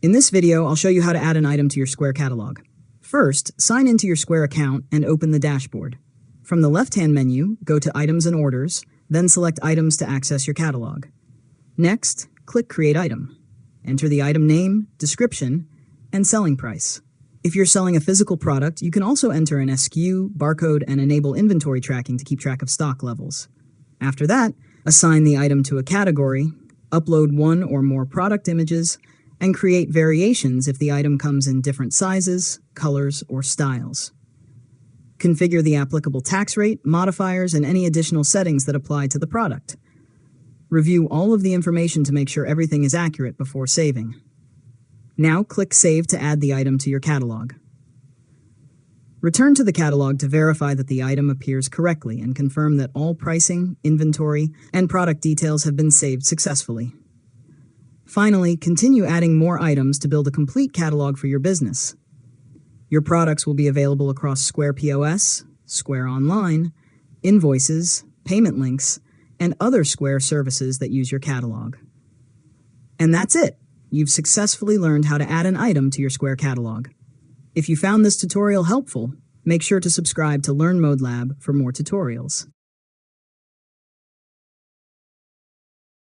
In this video, I'll show you how to add an item to your Square catalog. First, sign into your Square account and open the dashboard. From the left-hand menu, go to Items and Orders, then select Items to access your catalog. Next, click Create Item. Enter the item name, description, and selling price. If you're selling a physical product, you can also enter an SKU, barcode, and enable inventory tracking to keep track of stock levels. After that, assign the item to a category, upload one or more product images, and create variations if the item comes in different sizes, colors, or styles. Configure the applicable tax rate, modifiers, and any additional settings that apply to the product. Review all of the information to make sure everything is accurate before saving. Now click Save to add the item to your catalog. Return to the catalog to verify that the item appears correctly and confirm that all pricing, inventory, and product details have been saved successfully. Finally, continue adding more items to build a complete catalog for your business. Your products will be available across Square POS, Square Online, invoices, payment links, and other Square services that use your catalog. And that's it! You've successfully learned how to add an item to your Square catalog. If you found this tutorial helpful, make sure to subscribe to Learn Mode Lab for more tutorials.